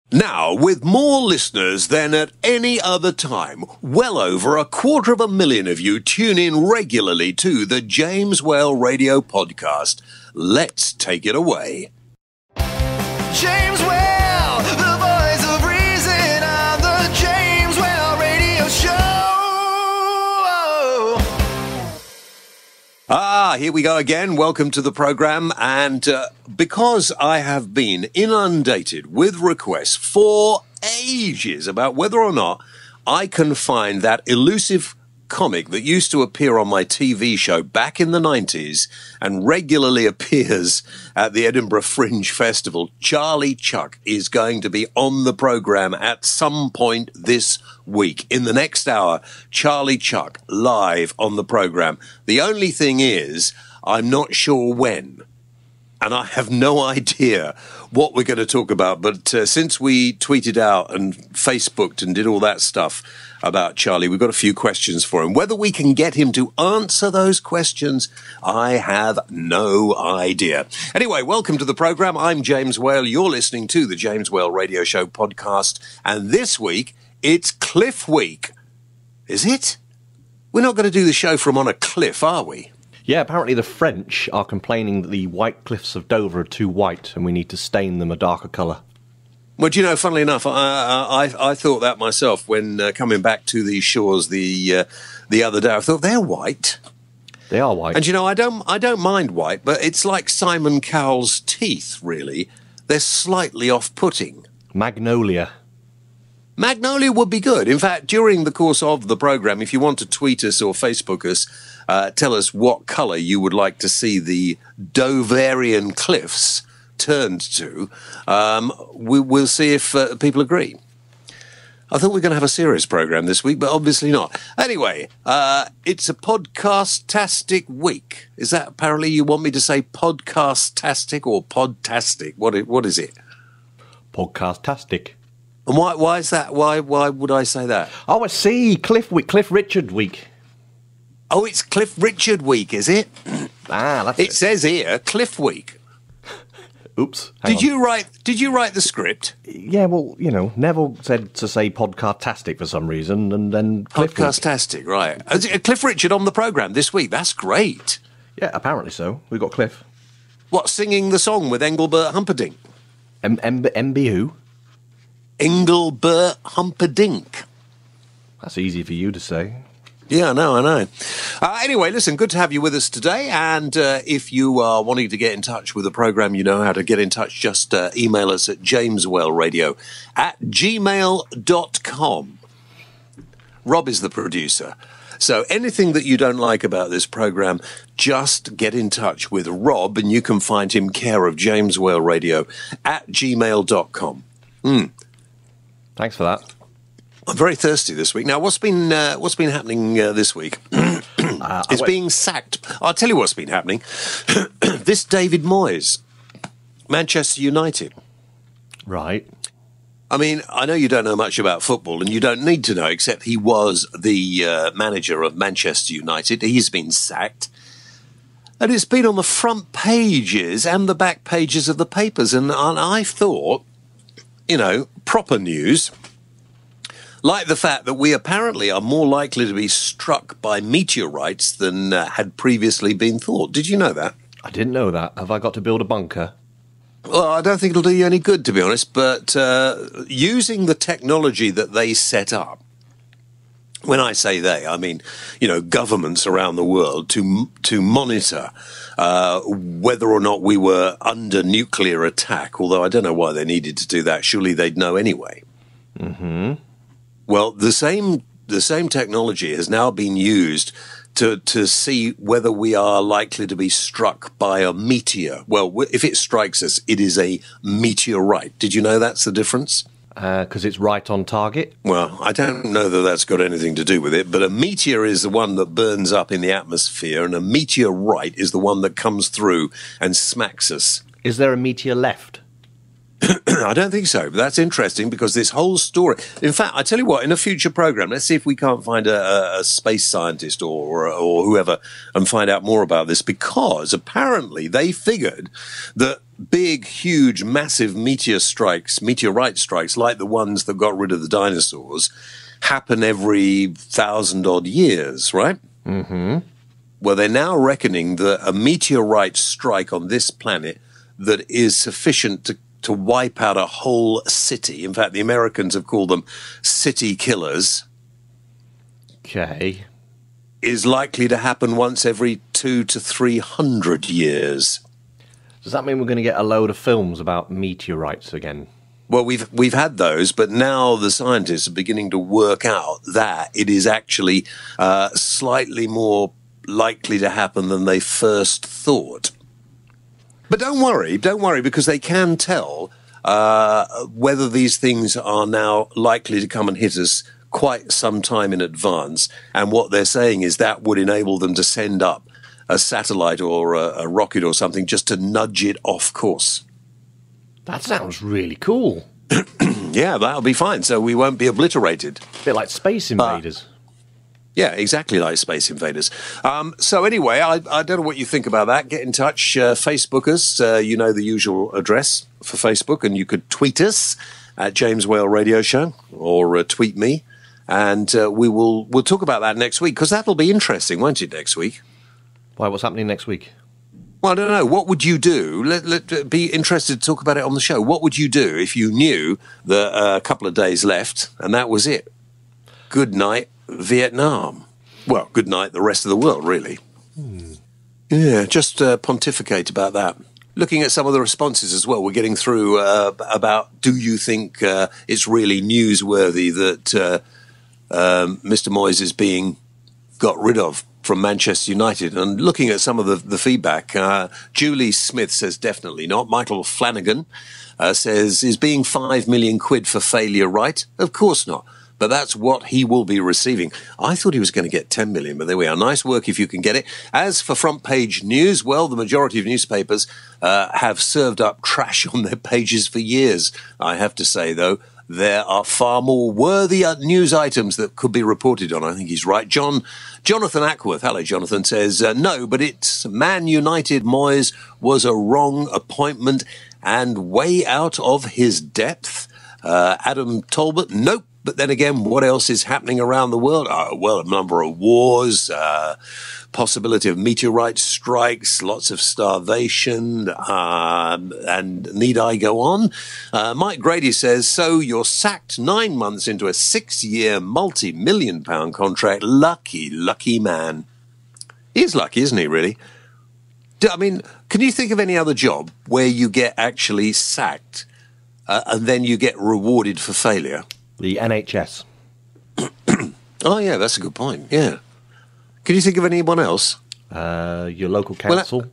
Now, with more listeners than at any other time, well over 250,000 of you tune in regularly to the James Whale Radio Podcast. Let's take it away. James Whale, the voice of reason on the James Whale Radio Show. Here we go again. Welcome to the program. And because I have been inundated with requests for ages about whether or not I can find that elusive comic that used to appear on my TV show back in the 90s and regularly appears at the Edinburgh Fringe Festival, Charlie Chuck is going to be on the program at some point this week. In the next hour, Charlie Chuck live on the program. The only thing is, I'm not sure when. And I have no idea what we're going to talk about. But since we tweeted out and Facebooked and did all that stuff about Charlie, we've got a few questions for him. Whether we can get him to answer those questions, I have no idea. Anyway, welcome to the program. I'm James Whale. You're listening to the James Whale Radio Show podcast. And this week, it's Cliff Week. Is it? We're not going to do the show from on a cliff, are we? Yeah, apparently the French are complaining that the white cliffs of Dover are too white and we need to stain them a darker colour. Well, do you know, funnily enough, I thought that myself when coming back to these shores the other day. I thought, they're white. They are white. And, you know, I don't mind white, but it's like Simon Cowell's teeth, really. They're slightly off-putting. Magnolia. Magnolia would be good. In fact, during the course of the programme, if you want to tweet us or Facebook us, tell us what colour you would like to see the Doverian cliffs turned to. We'll see if people agree. I thought we were going to have a serious programme this week, but obviously not. Anyway, it's a podcast-tastic week. Is that apparently you want me to say podcast-tastic or podtastic? What is it? Podcast-tastic. And why is that? Why would I say that? Oh, I see. Cliff Richard week. Oh, it's Cliff Richard week, is it? That's it. It says here, Cliff Week. Oops. Did you write the script? Yeah, well, you know, Neville said to say podcast-tastic for some reason, and then Cliff Podcast-tastic, right. Cliff Richard on the programme this week. That's great. Yeah, apparently so. We've got Cliff. What, singing the song with Engelbert Humperdinck? MB who? Engelbert Humperdinck. That's easy for you to say. Yeah, I know. Anyway, listen, good to have you with us today. And if you are wanting to get in touch with the programme, you know how to get in touch. Just email us at jameswellradio@gmail.com. Rob is the producer. So anything that you don't like about this programme, just get in touch with Rob and you can find him care of jameswellradio@gmail.com. Thanks for that. I'm very thirsty this week. Now, what's been happening this week? It's being sacked. I'll tell you what's been happening. This David Moyes, Manchester United. Right. I mean, I know you don't know much about football, and you don't need to know, except he was the manager of Manchester United. He's been sacked. And it's been on the front pages and the back pages of the papers. And I thought, you know, proper news, like the fact that we apparently are more likely to be struck by meteorites than had previously been thought. Did you know that? I didn't know that. Have I got to build a bunker? Well, I don't think it'll do you any good, to be honest, but using the technology that they set up, when I say they, I mean, you know, governments around the world to monitor whether or not we were under nuclear attack, although I don't know why they needed to do that. Surely they'd know anyway. Mm-hmm. Well, the same technology has now been used to see whether we are likely to be struck by a meteor. Well, if it strikes us, it is a meteorite. Did you know that's the difference? Because it's right on target? Well, I don't know that that's got anything to do with it, but a meteor is the one that burns up in the atmosphere, and a meteorite is the one that comes through and smacks us. Is there a meteor left? I don't think so, but that's interesting because this whole story... In fact, I tell you what, in a future programme, let's see if we can't find a space scientist or whoever and find out more about this, because apparently they figured that big, huge, massive meteorite strikes, like the ones that got rid of the dinosaurs, happen every 1,000-odd years, right? Mm-hmm. Well, they're now reckoning that a meteorite strike on this planet that is sufficient to wipe out a whole city. In fact, the Americans have called them city killers. Okay. Is likely to happen once every 200 to 300 years. Does that mean we're going to get a load of films about meteorites again? Well, we've had those, but now the scientists are beginning to work out that it is actually slightly more likely to happen than they first thought. But don't worry, because they can tell whether these things are now likely to come and hit us quite some time in advance. And what they're saying is that would enable them to send up a satellite or a rocket or something just to nudge it off course. That sounds really cool. Yeah, that'll be fine. So we won't be obliterated. A bit like Space Invaders. Yeah, exactly like Space Invaders. So anyway, I don't know what you think about that. Get in touch, Facebook us. You know the usual address for Facebook, and you could tweet us at James Whale Radio Show or tweet me, and we'll talk about that next week, because that'll be interesting, won't it? Next week. Why? What's happening next week? Well, I don't know. What would you do? Let be interested to talk about it on the show. What would you do if you knew that a couple of days left and that was it? Good night, Vietnam. Well, good night, the rest of the world, really. Yeah, just pontificate about that. Looking at some of the responses as well, we're getting through about, do you think it's really newsworthy that Mr. Moyes is being got rid of from Manchester United? And looking at some of the feedback, Julie Smith says definitely not. Michael Flanagan says, is being 5 million quid for failure right? Of course not. But that's what he will be receiving. I thought he was going to get 10 million, but there we are. Nice work if you can get it. As for front page news, well, the majority of newspapers have served up trash on their pages for years. I have to say, though, there are far more worthy news items that could be reported on. I think he's right. Jonathan Ackworth, hello, Jonathan, says, no, but it's Man United. Moyes was a wrong appointment and way out of his depth. Adam Talbot, nope. But then again, what else is happening around the world? Well, a number of wars, possibility of meteorite strikes, lots of starvation, and need I go on? Mike Grady says, so you're sacked 9 months into a 6-year, multi-million-pound contract. Lucky, lucky man. He is lucky, isn't he, really? I mean, can you think of any other job where you get actually sacked and then you get rewarded for failure? The NHS. Oh, yeah, that's a good point, yeah. Can you think of anyone else? Your local council. Well,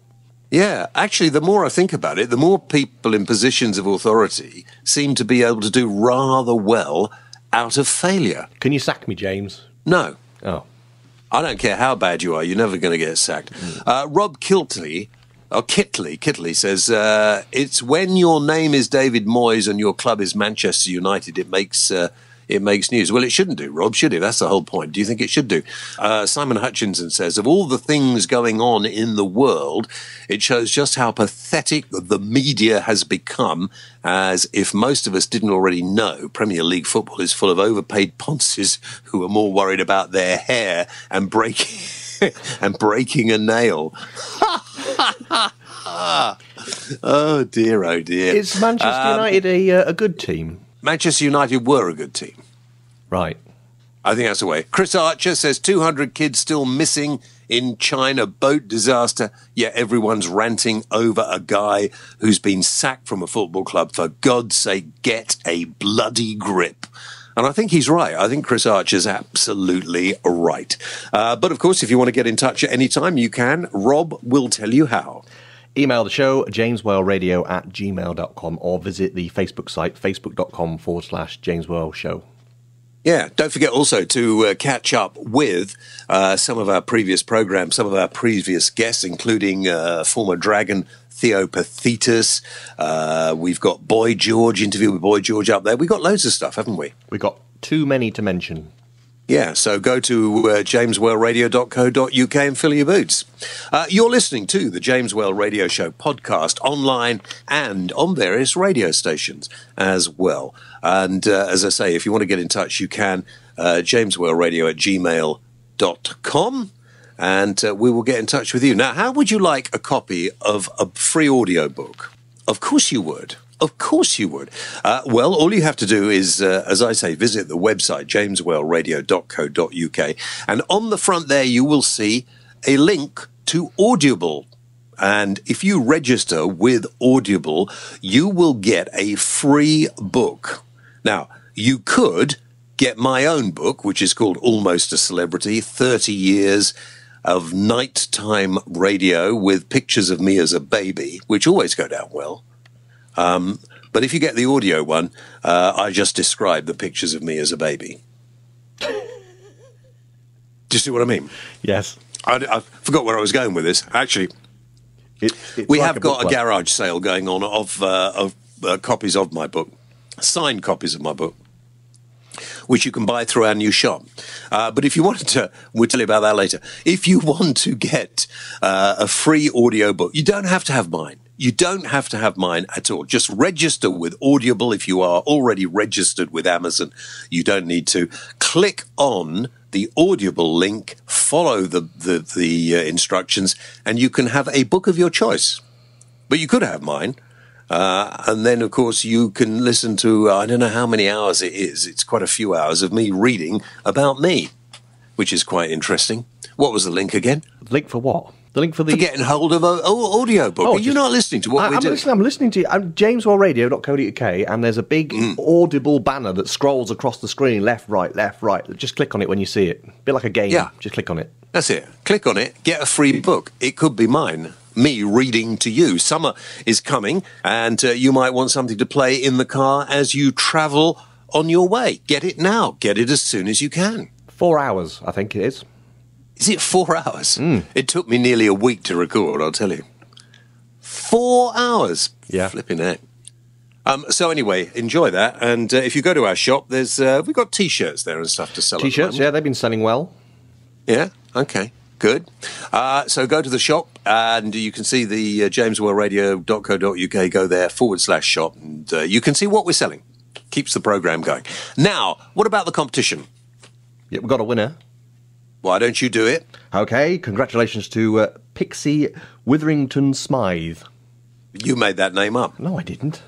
yeah, actually, the more I think about it, the more people in positions of authority seem to be able to do rather well out of failure. Can you sack me, James? No. Oh. I don't care how bad you are, you're never going to get sacked. Rob Kitley says, it's when your name is David Moyes and your club is Manchester United, it makes news. Well, it shouldn't do, Rob, should it? That's the whole point. Do you think it should do? Simon Hutchinson says, of all the things going on in the world, it shows just how pathetic the media has become, as if most of us didn't already know. Premier League football is full of overpaid ponces who are more worried about their hair and breaking a nail. Oh dear, oh dear. Is Manchester United a good team? Manchester United were a good team. Right. I think that's the way. Chris Archer says 200 kids still missing in China boat disaster. Yeah, everyone's ranting over a guy who's been sacked from a football club. For God's sake, get a bloody grip. And I think he's right. I think Chris Archer's absolutely right. But, of course, if you want to get in touch at any time, you can. Rob will tell you how. Email the show, jameswellradio@gmail.com, or visit the Facebook site, facebook.com/jameswellshow. Yeah, don't forget also to catch up with some of our previous programs, some of our previous guests, including former Dragon Theo Pathetus. We've got Boy George, interview with Boy George up there. We've got loads of stuff, haven't we? We've got too many to mention. Yeah, so go to jameswellradio.co.uk and fill your boots. You're listening to the James Well Radio Show podcast online and on various radio stations as well. And as I say, if you want to get in touch, you can, jameswellradio@gmail.com, and we will get in touch with you. Now, how would you like a copy of a free audio book? Of course you would. Of course you would. Well, all you have to do is, as I say, visit the website, jameswellradio.co.uk. And on the front there, you will see a link to Audible. And if you register with Audible, you will get a free book. Now, you could get my own book, which is called Almost a Celebrity, 30 Years of Nighttime Radio with Pictures of Me as a Baby, which always go down well. But if you get the audio one, I just described the pictures of me as a baby. Do you see what I mean? Yes. I forgot where I was going with this. Actually, we have got a garage sale going on of copies of my book, signed copies of my book, which you can buy through our new shop. But if you wanted to, we'll tell you about that later. If you want to get a free audio book, you don't have to have mine. You don't have to have mine at all. Just register with Audible. If you are already registered with Amazon, you don't need to. Click on the Audible link, follow the instructions, and you can have a book of your choice. But you could have mine. And then, of course, you can listen to, I don't know how many hours it is. It's quite a few hours of me reading about me, which is quite interesting. What was the link again? Link for what? The link for the... For getting hold of an audio book. Are you not listening to what we do? I'm listening to you. I'm jameswellradio.co.uk, and there's a big Audible banner that scrolls across the screen, left, right, left, right. Just click on it when you see it. A bit like a game. Yeah. Just click on it. That's it. Click on it, get a free book. It could be mine. Me reading to you. Summer is coming, and you might want something to play in the car as you travel on your way. Get it now. Get it as soon as you can. 4 hours, I think it is. Is it 4 hours? It took me nearly a week to record, I'll tell you. 4 hours? Yeah. Flipping heck. So anyway, enjoy that. And if you go to our shop, there's we've got T-shirts there and stuff to sell. T-shirts, yeah, they've been selling well. Yeah, okay, good. So go to the shop, and you can see the jameswellradio.co.uk. Go there /shop, and you can see what we're selling. Keeps the program going. Now, what about the competition? Yeah, we've got a winner. Why don't you do it? Okay, congratulations to Pixie Witherington Smythe. You made that name up. No, I didn't.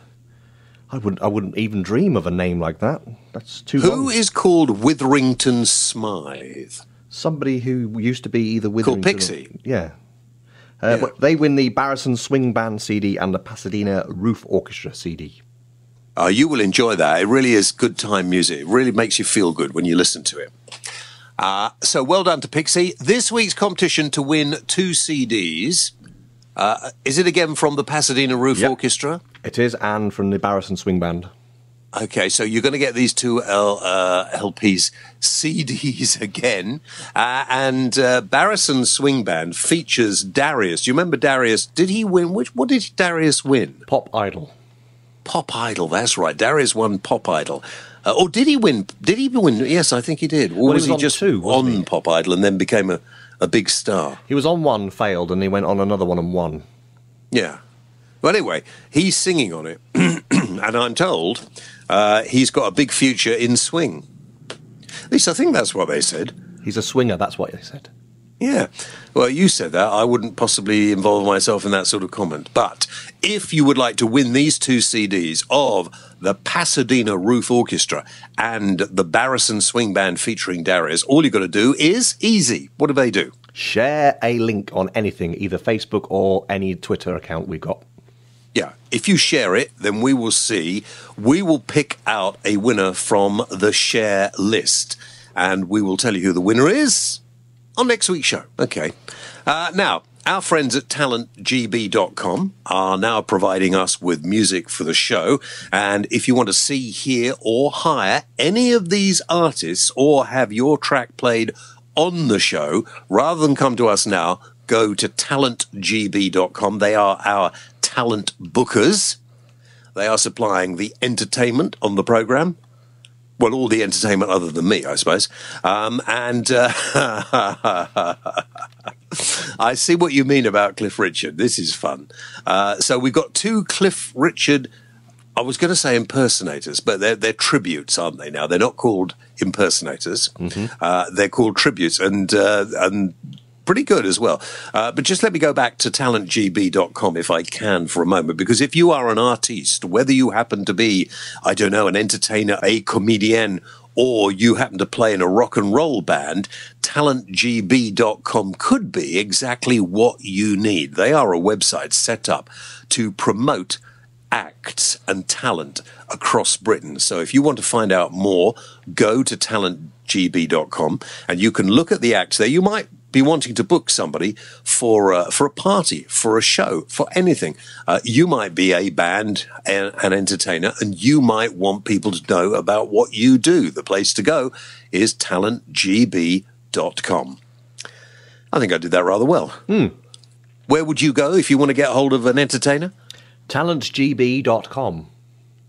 I wouldn't even dream of a name like that. That's too Who long. is called Witherington Smythe? Somebody who used to be either Witherington... Called Pixie? Yeah. Yeah. But they win the Barrison Swing Band CD and the Pasadena Roof Orchestra CD. You will enjoy that. It really is good time music. It really makes you feel good when you listen to it. So well done to Pixie. This week's competition to win 2 CDs. Is it again from the Pasadena Roof Orchestra? It is, and from the Barrison Swing Band. Okay, so you're going to get these 2 LPs, CDs again. And Barrison Swing Band features Darius. Do you remember Darius? Did he win? What did Darius win? Pop Idol. Pop Idol, that's right. Darius won Pop Idol. Or did he win? Did he win? Yes, I think he did. Or was he just on Pop Idol and then became a big star? He was on one, failed, and he went on another one and won. Yeah. Well, anyway, he's singing on it. And I'm told he's got a big future in swing. At least I think that's what they said. He's a swinger, that's what they said. Yeah. Well, you said that. I wouldn't possibly involve myself in that sort of comment. But if you would like to win these 2 CDs of the Pasadena Roof Orchestra and the Barrison Swing Band featuring Darius, all you've got to do is easy. What do they do? Share a link on anything, either Facebook or any Twitter account we've got. Yeah. If you share it, then we will pick out a winner from the share list. And we will tell you who the winner is on next week's show. Okay. Now, our friends at talentgb.com are now providing us with music for the show. And if you want to see, hear, or hire any of these artists or have your track played on the show, rather than come to us now, go to talentgb.com. They are our talent bookers. They are supplying the entertainment on the program. Well, all the entertainment other than me, I suppose. I see what you mean about Cliff Richard. This is fun. So we've got 2 Cliff Richard, I was going to say impersonators, but they're tributes, aren't they now? They're not called impersonators. They're called tributes, and pretty good as well. But just let me go back to talentgb.com if I can for a moment, because if you are an artiste, whether you happen to be, I don't know, an entertainer, a comedian, or you happen to play in a rock and roll band, talentgb.com could be exactly what you need. They are a website set up to promote acts and talent across Britain. So if you want to find out more, go to talentgb.com and you can look at the acts there. You might be wanting to book somebody for a party, for a show, for anything. You might be a band, an entertainer, and you might want people to know about what you do. The place to go is talentgb.com. I think I did that rather well. Where would you go if you want to get hold of an entertainer? talentgb.com.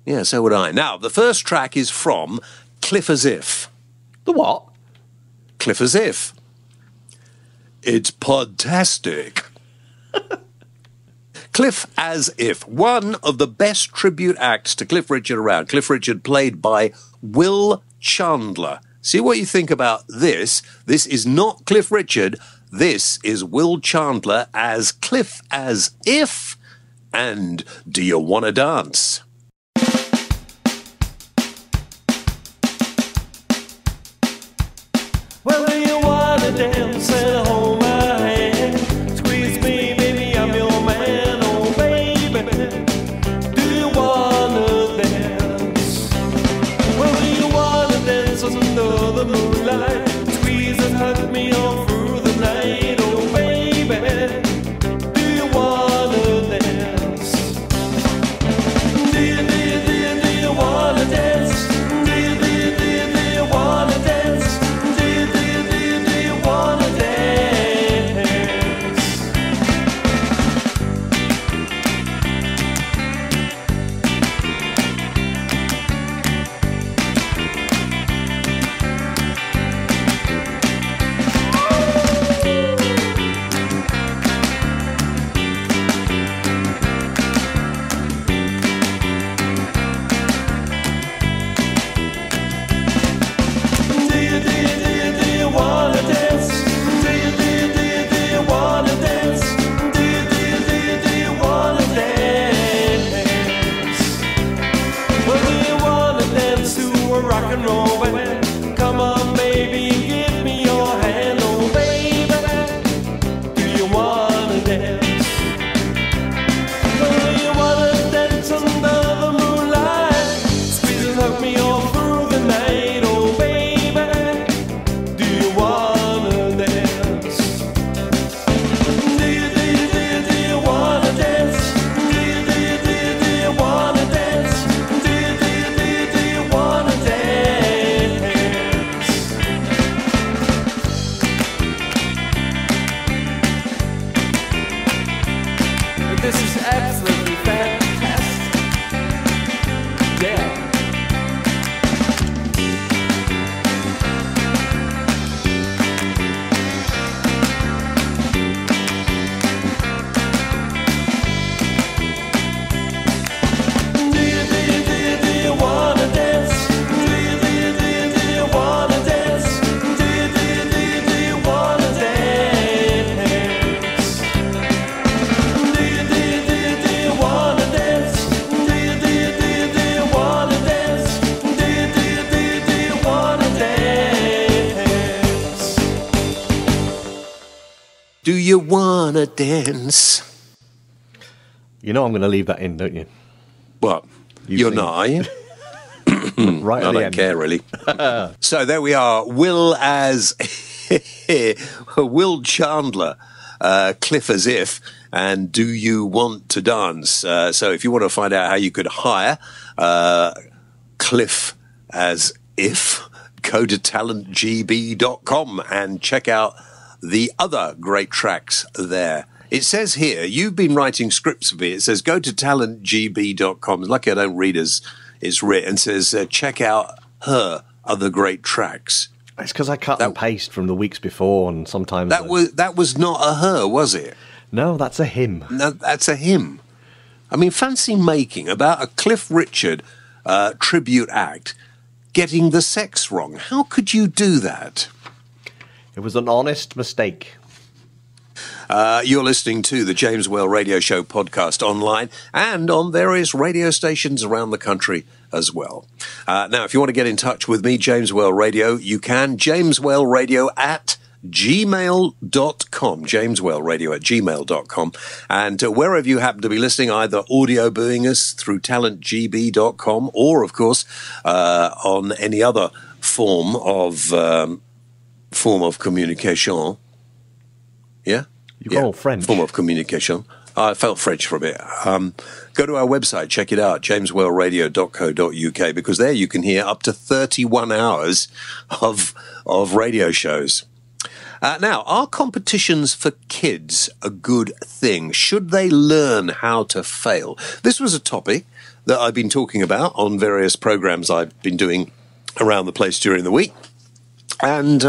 Yeah, so would I. Now, the first track is from Cliff As If. The what? Cliff As If. It's podtastic. Cliff As If, one of the best tribute acts to Cliff Richard around. Cliff Richard played by Will Chandler. See what you think about this. This is not Cliff Richard. This is Will Chandler as Cliff As If. And Do You Wanna Dance? Well, do you wanna dance and hold my hand? Squeeze me, baby, I'm your man, oh baby. Do you wanna dance? Well, do you wanna dance under the moonlight? Squeeze and hug me all through the night, oh baby. Do you wanna dance? Do you wanna dance? Do you wanna dance? Do you wanna dance? Do you wanna dance? Do you wanna dance? Do you wanna dance? Well, do you wanna dance to a rock and roll band? Come on, baby, give me your hand, oh baby. Do you wanna dance? Well, do you wanna dance under the moonlight? Squeeze and hug me all through the night, oh baby. Do you wanna dance? Do you wanna dance? Do you wanna dance? Do you wanna dance? This is absolutely fantastic. Yeah. Do you wanna dance? Do you wanna dance? Do you wanna dance? Do you wanna dance? Do you wanna dance? Do you wanna dance? Do you wanna dance? You know I'm going to leave that in, don't you? What? You're sing. not, are you? Right at I the don't end. care, really. So there we are. Will Chandler, Cliff As If, and Do You Want to Dance? So if you want to find out how you could hire Cliff As If, go to talentgb.com and check out the other great tracks there. It says here, you've been writing scripts for me. It says, go to talentgb.com. It's lucky I don't read as it's written. It says, check out her are the great tracks. It's because I cut and paste from the weeks before, and sometimes... That was not a her, was it? No, that's a him. No, that's a him. I mean, fancy making about a Cliff Richard tribute act getting the sex wrong. How could you do that? It was an honest mistake. You're listening to the James Well Radio Show podcast online and on various radio stations around the country as well. Now, if you want to get in touch with me, James Well Radio, you can. JamesWellRadio at gmail.com, jameswellradio at gmail.com. And wherever you happen to be listening, either audio booing us through talentgb.com or, of course, on any other form of communication. Yeah? You got all French. Form of communication. I felt French for a bit. Go to our website, check it out, jameswellradio.co.uk, because there you can hear up to 31 hours of radio shows. Now, are competitions for kids a good thing? Should they learn how to fail? This was a topic that I've been talking about on various programs I've been doing around the place during the week. And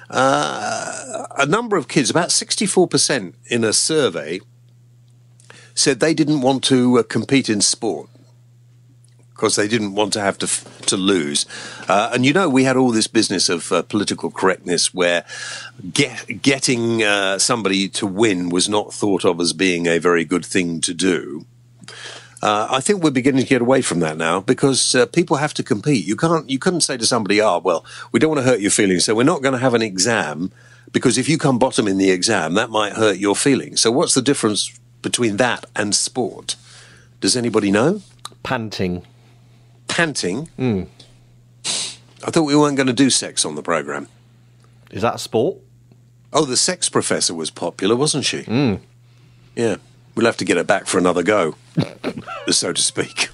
a number of kids, about 64% in a survey, said they didn't want to compete in sport because they didn't want to have to lose. And, we had all this business of political correctness where getting somebody to win was not thought of as being a very good thing to do. I think we're beginning to get away from that now because people have to compete. You couldn't say to somebody, well, we don't want to hurt your feelings, so we're not going to have an exam because if you come bottom in the exam, that might hurt your feelings. So what's the difference between that and sport? Does anybody know? Panting. Panting? I thought we weren't going to do sex on the programme. Is that a sport? Oh, the sex professor was popular, wasn't she? Yeah. We'll have to get her back for another go, so to speak.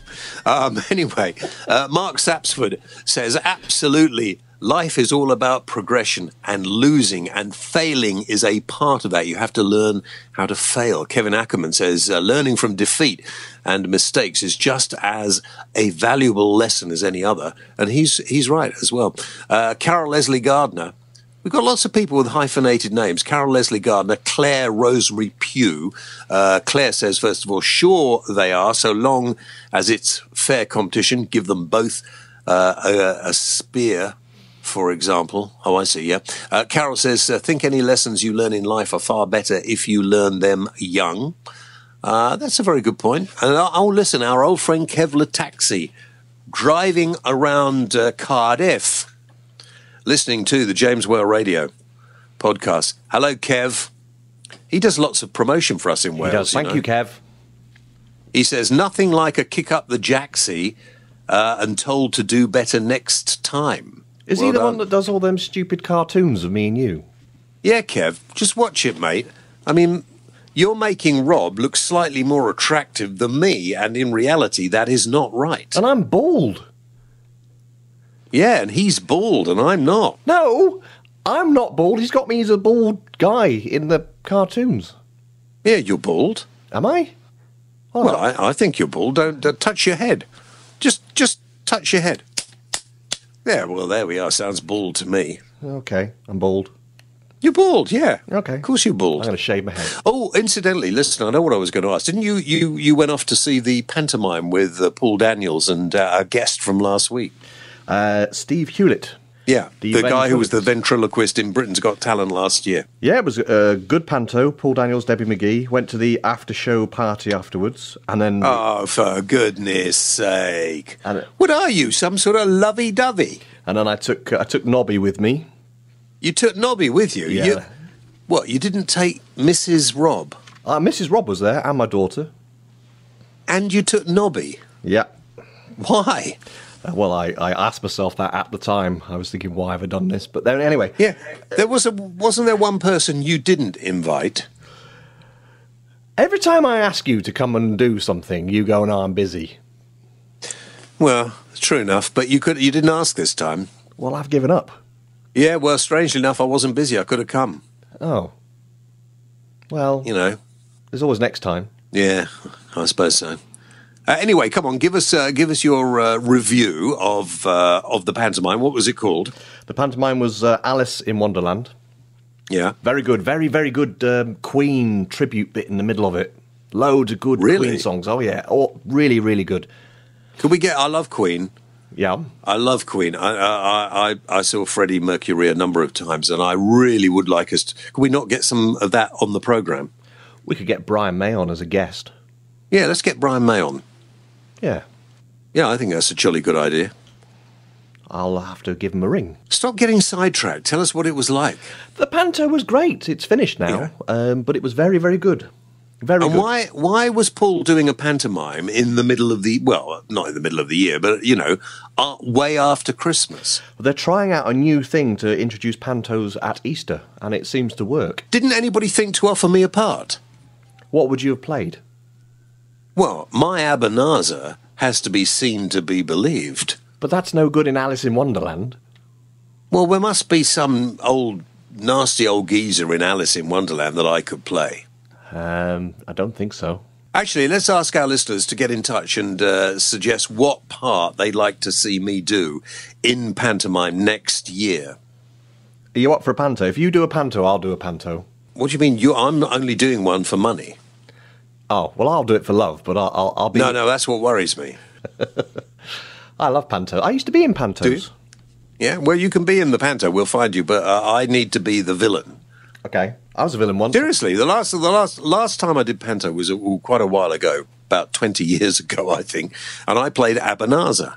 Anyway, Mark Sapsford says, absolutely, life is all about progression, and losing and failing is a part of that. You have to learn how to fail. Kevin Ackerman says, learning from defeat and mistakes is just as a valuable lesson as any other. And he's right as well. Carol Leslie Gardner. We've got lots of people with hyphenated names. Carol Leslie Gardner, Claire Rosemary Pugh. Claire says, first of all, sure they are, so long as it's fair competition. Give them both a spear, for example. Oh, I see, yeah. Carol says, think any lessons you learn in life are far better if you learn them young. That's a very good point. And listen, our old friend Kevla Taxi, driving around Cardiff, listening to the James Well Radio podcast. Hello, Kev. He does lots of promotion for us in Wales. He does. Thank you, Kev. He says, nothing like a kick up the jacksie and told to do better next time. Is he the one that does all them stupid cartoons of me and you? Yeah, Kev. Just watch it, mate. I mean, you're making Rob look slightly more attractive than me, and in reality, that is not right. And I'm bald. Yeah, and he's bald, and I'm not. No, I'm not bald. He's got me as a bald guy in the cartoons. Yeah, you're bald. Am I? Oh, well, I think you're bald. Don't touch your head. Just touch your head. Yeah, well, there we are. Sounds bald to me. Okay, I'm bald. You're bald, yeah. Okay. Of course you're bald. I'm going to shave my head. Oh, incidentally, listen, I know what I was going to ask. Didn't you went off to see the pantomime with Paul Daniels and our guest from last week? Steve Hewlett. Yeah, the guy who was the ventriloquist in Britain's Got Talent last year. Yeah, it was a good panto. Paul Daniels, Debbie McGee. Went to the after-show party afterwards, and then... Oh, for goodness sake. What are you, some sort of lovey-dovey? And then I took Nobby with me. You took Nobby with you? Yeah. You didn't take Mrs. Rob? Mrs. Rob was there, and my daughter. And you took Nobby? Yeah. Why? Well, I asked myself that at the time. I was thinking, why have I done this? But then, anyway. Yeah, wasn't there one person you didn't invite? Every time I ask you to come and do something, you go, no, I'm busy. Well, true enough, but you didn't ask this time. Well, I've given up. Yeah, well, strangely enough, I wasn't busy. I could have come. Oh. Well. You know. There's always next time. Yeah, I suppose so. Anyway, come on, give us your review of the pantomime. What was it called? The pantomime was Alice in Wonderland. Yeah. Very good. Very, very good Queen tribute bit in the middle of it. Loads of good Queen songs. Oh, yeah. Oh, really, really good. Could we get... I love Queen. Yeah. I love Queen. I saw Freddie Mercury a number of times, and I really would like us to... Could we not get some of that on the programme? We could get Brian May on as a guest. Yeah, let's get Brian May on. Yeah. Yeah, I think that's a jolly good idea. I'll have to give him a ring. Stop getting sidetracked. Tell us what it was like. The panto was great. It's finished now, but it was very, very good. Very and good. why was Paul doing a pantomime in the middle of the... Well, not in the middle of the year, but, way after Christmas? Well, they're trying out a new thing to introduce pantos at Easter, and it seems to work. Didn't anybody think to offer me a part? What would you have played? Well, my Ebenezer has to be seen to be believed. But that's no good in Alice in Wonderland. Well, there must be some nasty old geezer in Alice in Wonderland that I could play. I don't think so. Actually, let's ask our listeners to get in touch and suggest what part they'd like to see me do in pantomime next year. Are you up for a panto? If you do a panto, I'll do a panto. What do you mean? I'm only doing one for money. Oh, well, I'll do it for love, but I'll be... No, that's what worries me. I love panto. I used to be in pantos. Do you? Yeah, well, you can be in the panto. We'll find you, but I need to be the villain. Okay, I was a villain once. Seriously, the last time I did panto was quite a while ago, about 20 years ago, I think, and I played Ebenezer.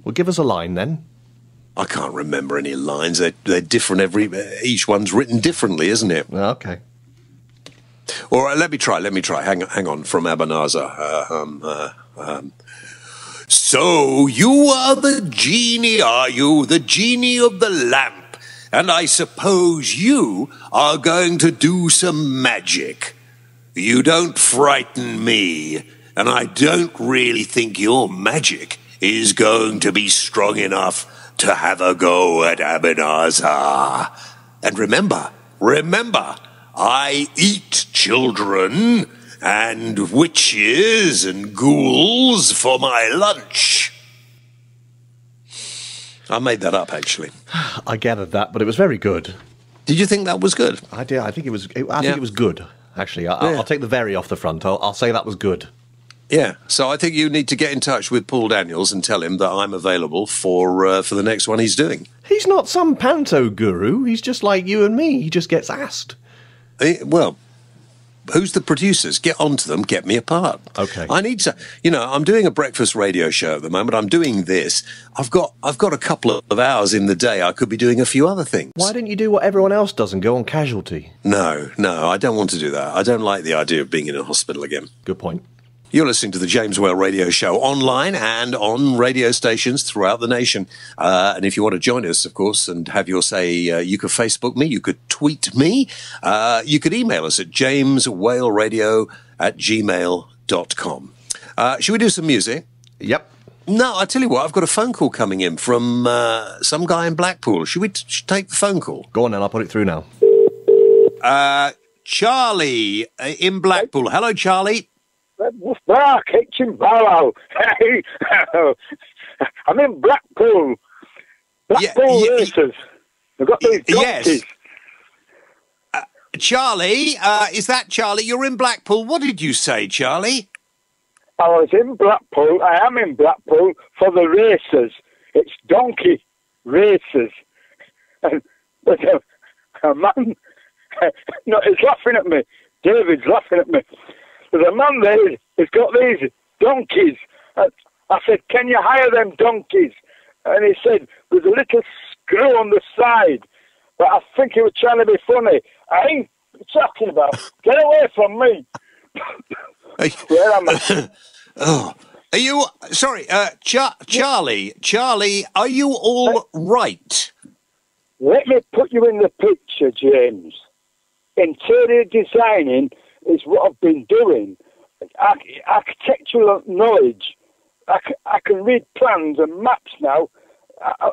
Well, give us a line then. I can't remember any lines. They're different. Each one's written differently, isn't it? Okay. All right, let me try. Hang on, from Ebenezer. So you are the genie, are you? The genie of the lamp. And I suppose you are going to do some magic. You don't frighten me, and I don't really think your magic is going to be strong enough to have a go at Ebenezer. And remember, I eat children and witches and ghouls for my lunch. I made that up, actually. I gathered that, but it was very good. Did you think that was good? I did. I think it was. I think it was good. Actually, I'll take the very off the front. I'll say that was good. Yeah. So I think you need to get in touch with Paul Daniels and tell him that I'm available for the next one he's doing. He's not some panto guru. He's just like you and me. He just gets asked. Well, who's the producers? Get onto them. Get me a part. Okay. I need to. I'm doing a breakfast radio show at the moment. I'm doing this. I've got a couple of hours in the day. I could be doing a few other things. Why didn't you do what everyone else does and go on Casualty? No, I don't want to do that. I don't like the idea of being in a hospital again. Good point. You're listening to the James Whale Radio Show online and on radio stations throughout the nation. And if you want to join us, of course, and have your say, you could Facebook me, you could tweet me, you could email us at jameswhaleradio@gmail.com. Should we do some music? Yep. No, I tell you what, I've got a phone call coming in from some guy in Blackpool. Should we take the phone call? Go on then, I'll put it through now. Charlie in Blackpool. Hello, Charlie. Kitchen Barrow. Hey, I'm in Blackpool. Blackpool races. I've got these donkeys. Yes. Charlie, is that Charlie? You're in Blackpool. What did you say, Charlie? I was in Blackpool. I am in Blackpool for the races. It's donkey races. And but a man, no, he's laughing at me. David's laughing at me. There's a man there who's got these donkeys. I said, can you hire them donkeys? And he said, there's a little screw on the side. But I think he was trying to be funny. I ain't talking about. Get away from me. Where am I? Oh, are you... Sorry, Charlie, are you all right? Let me put you in the picture, James. Interior designing is what I've been doing. Architectural knowledge. I can read plans and maps now.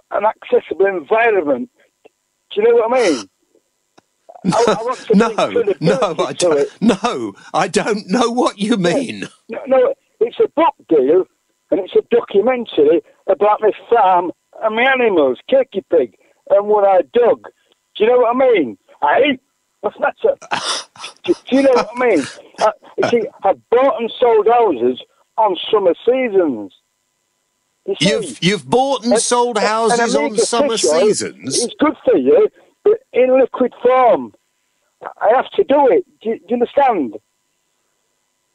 An accessible environment. Do you know what I mean? I want to I don't know what you mean. No, it's a book deal, and it's a documentary about my farm and my animals, Cakey Pig and one-eyed dog. Do you know what I mean? What's that? Do you know what I mean? You see, I've bought and sold houses on summer seasons. You've bought and sold houses on summer seasons? It's good for you, but in liquid form. I have to do it. Do you understand?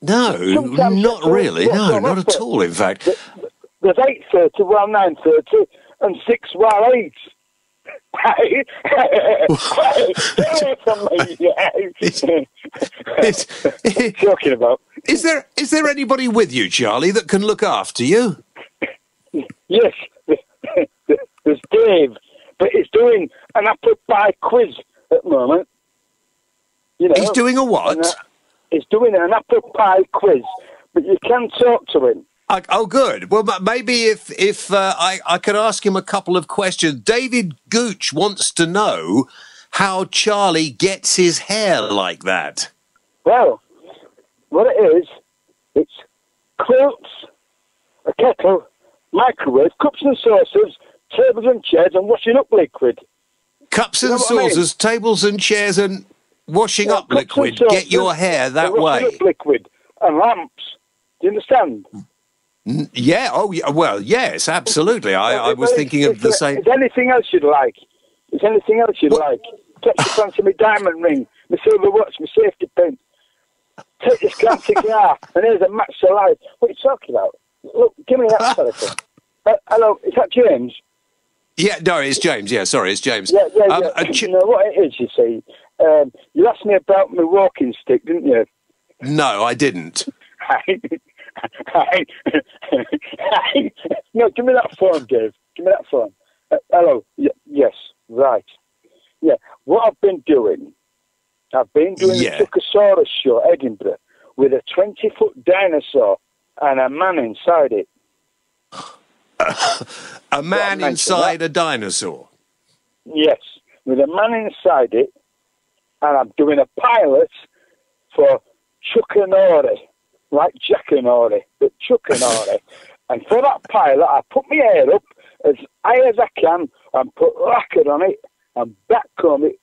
No, Sometimes not really. No, not at all, in fact. There's 8:30 while 9:30 and 6 while 8. Talking about. Is there anybody with you, Charlie, that can look after you? Yes, there's Dave, but he's doing an apple pie quiz at the moment. You know, he's doing a what? He's doing an apple pie quiz, but you can talk to him. Oh, good. Well, maybe if I could ask him a couple of questions. David Gooch wants to know how Charlie gets his hair like that. Well, what it is, it's quilts, a kettle, microwave, cups and saucers, tables and chairs, and washing up liquid. Cups and saucers, tables and chairs, and washing up liquid. Get your hair that way. Washing up liquid and lamps. Do you understand? Yeah. Oh, yeah. Well, yes, absolutely. I was thinking of the same. Is anything else you'd like? Is anything else you'd like? Take your fancy my diamond ring, my silver watch, my safety pin. Take this classic car, and here's a match to life. What are you talking about? Look, give me that telephone. Hello, is that James? Yeah, no, it's James. Yeah, sorry, it's James. Yeah. You know what it is, you see? You asked me about my walking stick, didn't you? No, I didn't. No, give me that phone, Dave. Give me that phone. Hello. Yes, right. Yeah, what I've been doing the Tucosaurus show, Edinburgh, with a 20-foot dinosaur and a man inside it. A man inside a dinosaur? Yes, with a man inside it, and I'm doing a pilot for Chuckanore, like Jackanore, but Chuckanore. And for that pilot, I put my hair up as high as I can and put lacquer on it and backcomb it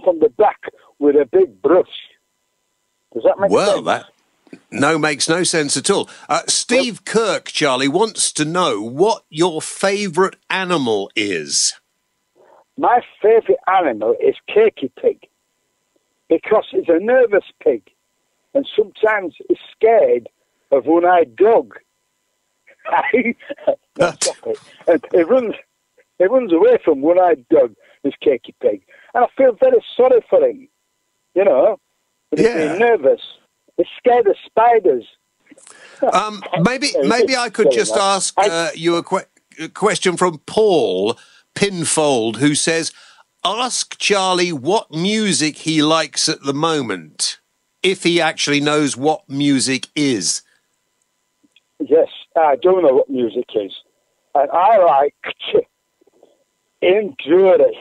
from the back with a big brush. Does that make sense? Well, that makes no sense at all. Steve Kirk, Charlie, wants to know what your favourite animal is. My favourite animal is Cakey Pig, because he's a nervous pig, and sometimes he's scared of one-eyed dog. And he runs away from one-eyed dog, this Cakey Pig, and I feel very sorry for him. You know, but he's being nervous. He's scared of spiders. Maybe I could just ask you a question from Paul Pinfold, who says, ask Charlie what music he likes at the moment, if he actually knows what music is. Yes, I do know what music is. And I like to endure it.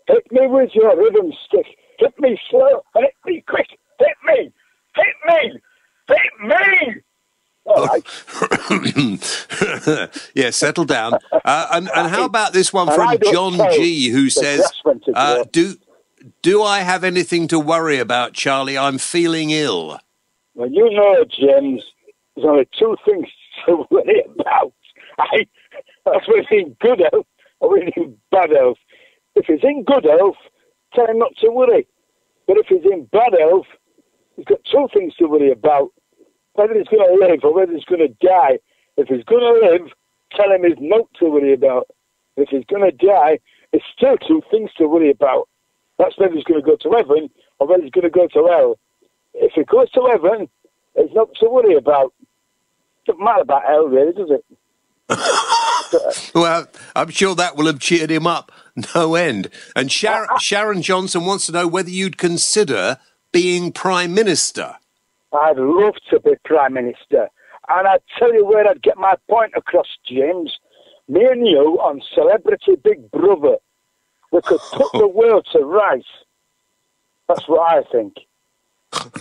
Hit me with your rhythm stick. Hit me slow and hit me quick. Hit me! Hit me! Hit me! All right. Yeah, settle down. And how about this one from John G, who says, do I have anything to worry about, Charlie? I'm feeling ill. Well, you know, James, there's only two things to worry about. That's when he's in good health or when he's in bad health. If he's in good health, tell him not to worry. But if he's in bad health, he's got two things to worry about. Whether he's going to live or whether he's going to die. If he's going to live, tell him he's not to worry about. If he's going to die, there's still two things to worry about. That's whether he's going to go to heaven or whether he's going to go to hell. If he goes to heaven, there's not to worry about. Doesn't matter about hell, really, does it? Well, I'm sure that will have cheered him up no end. And Sharon Johnson wants to know whether you'd consider being Prime Minister. I'd love to be Prime Minister. And I'd tell you where I'd get my point across, James. Me and you on Celebrity Big Brother. We could put the world to rights. That's what I think.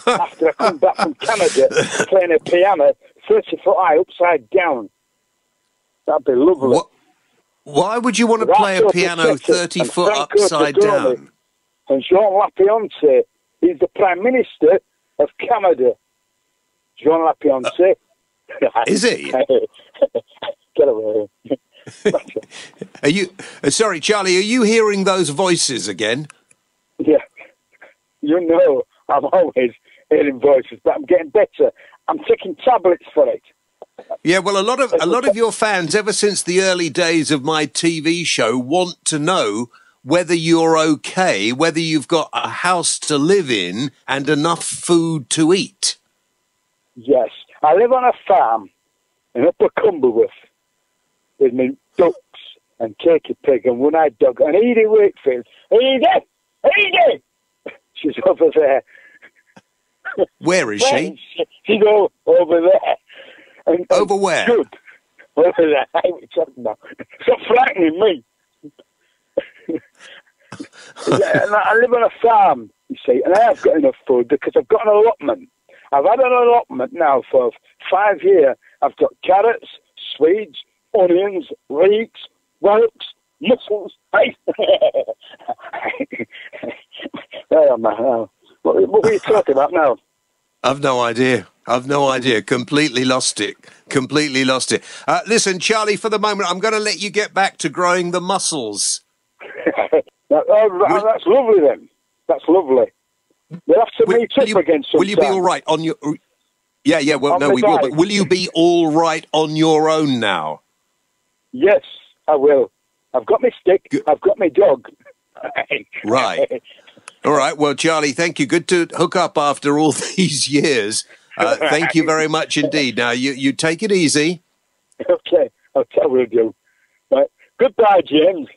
after I come back from Canada playing a piano 30 foot high upside down. That'd be lovely. What? Why would you want to play a piano 30 foot upside down? And Jean Lapionce, he's the Prime Minister of Canada. Jean Lapionce. Is he? Get away. Are you? Sorry, Charlie. Are you hearing those voices again? Yeah. You know, I'm always hearing voices, but I'm getting better. I'm taking tablets for it. Yeah, well, a lot of your fans, ever since the early days of my TV show, want to know whether you're okay, whether you've got a house to live in and enough food to eat. Yes, I live on a farm in Upper Cumberworth with me ducks and Cakey Pig and one-eyed dog and Edie Wakefield. Edie! She's over there. Where is she? She's over there. And over where? Good. Over there. Stop frightening me. And I live on a farm, you see, and I have got enough food because I've got an allotment. I've had an allotment now for 5 years. I've got carrots, swedes, onions, leeks, whelks, mussels. Oh, man. What are you talking about now? I've no idea. Completely lost it. Listen, Charlie, for the moment, I'm going to let you get back to growing the mussels. That's lovely then. That's lovely. We'll have to meet up again sometime. Will you be all right on your... Yeah, well, no, we will. But will you be all right on your own now? Yes, I will. I've got my stick. I've got my dog. Right. All right. Well, Charlie, thank you. Good to hook up after all these years. Thank you very much indeed. Now, you take it easy. Okay. I will do. Right. Goodbye, James.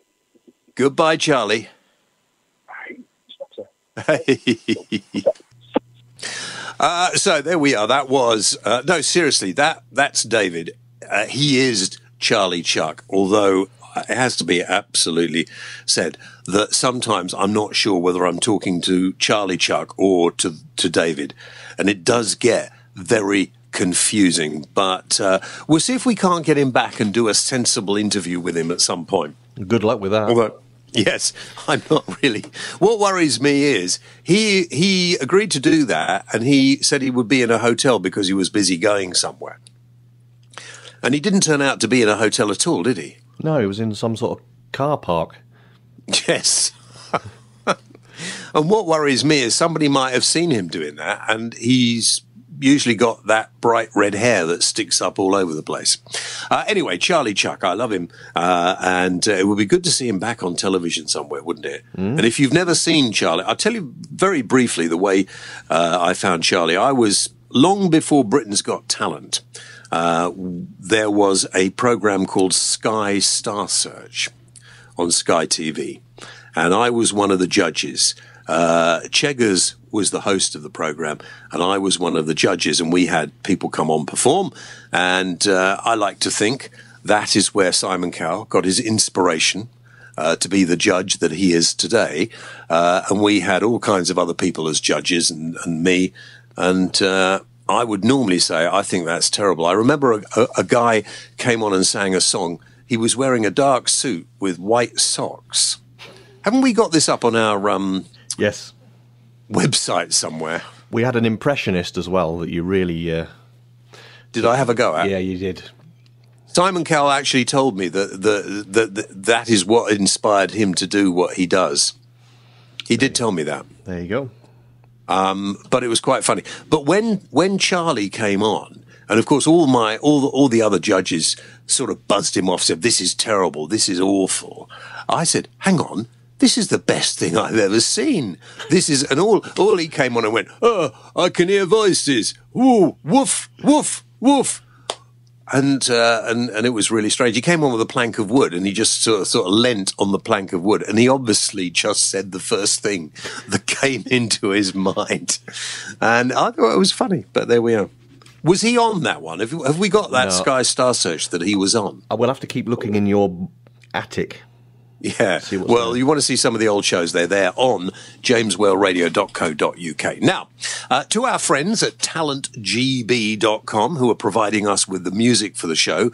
Goodbye, Charlie. So there we are. That was no, seriously. That's David. He is Charlie Chuck. Although it has to be absolutely said that sometimes I'm not sure whether I'm talking to Charlie Chuck or to David, and it does get very confusing. But we'll see if we can't get him back and do a sensible interview with him at some point. Good luck with that. Although, yes, I'm not really. What worries me is he agreed to do that, and he said he would be in a hotel because he was busy going somewhere. And he didn't turn out to be in a hotel at all, did he? No, he was in some sort of car park. Yes. And what worries me is somebody might have seen him doing that, and he's usually got that bright red hair that sticks up all over the place. Anyway, Charlie Chuck, I love him, and it would be good to see him back on television somewhere, wouldn't it? And if you've never seen Charlie, I'll tell you very briefly the way I found Charlie. I was, long before Britain's Got Talent, there was a program called Sky Star Search on Sky TV, and I was one of the judges. Cheggers was the host of the program, and I was one of the judges, and we had people come on perform, and I like to think that is where Simon Cowell got his inspiration to be the judge that he is today, and we had all kinds of other people as judges, and me, and I would normally say, I think that's terrible. I remember a guy came on and sang a song. He was wearing a dark suit with white socks. Haven't we got this up on our yes website somewhere? We had an impressionist as well that you really... Did I have a go at? Yeah, you did. Simon Cowell actually told me that is what inspired him to do what he does. He did tell me that. There you go. But it was quite funny. But when Charlie came on, and of course all the other judges sort of buzzed him off, said, "This is terrible, this is awful." I said, "Hang on, this is the best thing I've ever seen. This is," and all he came on and went, "Oh, I can hear voices. Woo, woof, woof, woof." And it was really strange. He came on with a plank of wood, and he just sort of leant on the plank of wood, and he obviously just said the first thing that came into his mind. And I thought it was funny, but there we are. Was he on that one? Have we got that Sky Star Search that he was on? I will have to keep looking in your attic. Yeah. See what's Well, there. you want to see some of the old shows, they're there on jameswellradio.co.uk. Now, to our friends at talentgb.com who are providing us with the music for the show,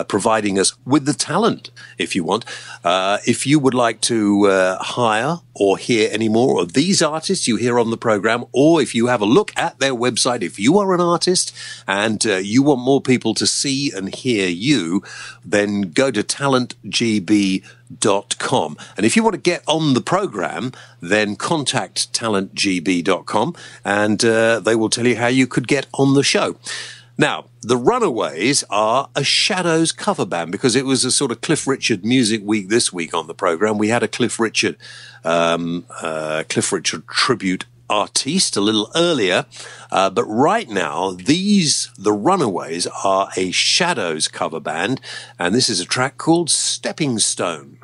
providing us with the talent, if you want. If you would like to hire or hear any more of these artists you hear on the program, or if you have a look at their website, if you are an artist and you want more people to see and hear you, then go to talentgb.com. And if you want to get on the program, then contact talentgb.com and they will tell you how you could get on the show. Now, the Runaways are a Shadows cover band because it was a sort of Cliff Richard music week this week on the program. We had a Cliff Richard tribute artiste a little earlier, but right now the Runaways are a Shadows cover band, and this is a track called Stepping Stone.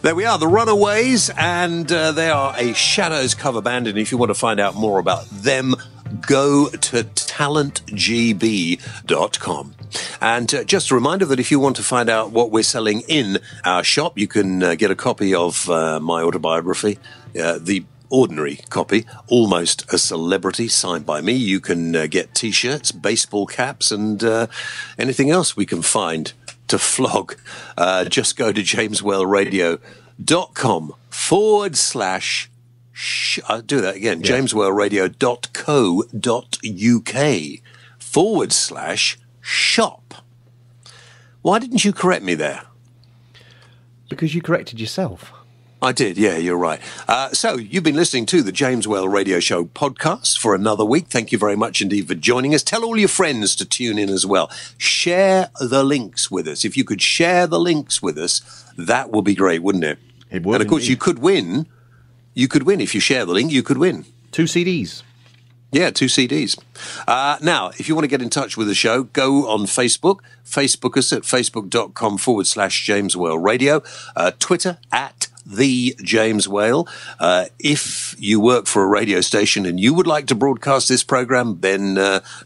There we are, the Runaways, and they are a Shadows cover band, and if you want to find out more about them, go to talentgb.com. And just a reminder that if you want to find out what we're selling in our shop, you can get a copy of my autobiography, the ordinary copy, Almost a Celebrity, signed by me. You can get T-shirts, baseball caps, and anything else we can find to flog. Just go to jameswellradio.com/ I'll do that again. jameswellradio.co.uk/shop. Why didn't you correct me there? Because you corrected yourself. I did, yeah, you're right. So you've been listening to the James Well Radio Show podcast for another week. Thank you very much indeed for joining us. Tell all your friends to tune in as well. Share the links with us. If you could share the links with us, that would be great, wouldn't it? It would. And of course, indeed. you could win. You could win if you share the link. You could win 2 CDs. Yeah, 2 CDs. Now, if you want to get in touch with the show, go on Facebook. Facebook us at facebook.com/James Whale Radio. Twitter at The James Whale. If you work for a radio station and you would like to broadcast this program, then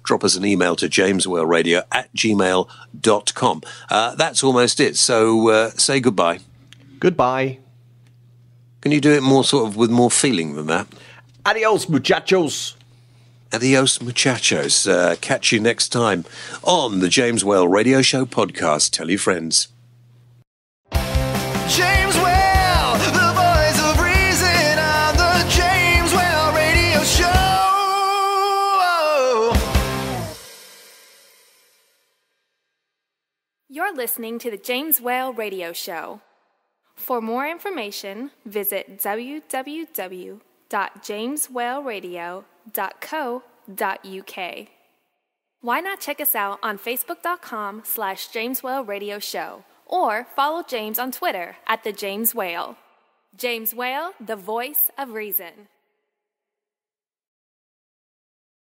drop us an email to jameswhaleradio@gmail.com. That's almost it. So say goodbye. Goodbye. Can you do it more sort of with more feeling than that? Adios, muchachos. Adios, muchachos. Catch you next time on the James Whale Radio Show podcast. Tell your friends. James Well, the voice of reason on the James Well Radio Show. You're listening to the James Whale Radio Show. For more information, visit www.jameswhaleradio.co.uk. Why not check us out on facebook.com/James Whale Radio Show or follow James on Twitter at The James Whale. James Whale, the voice of reason.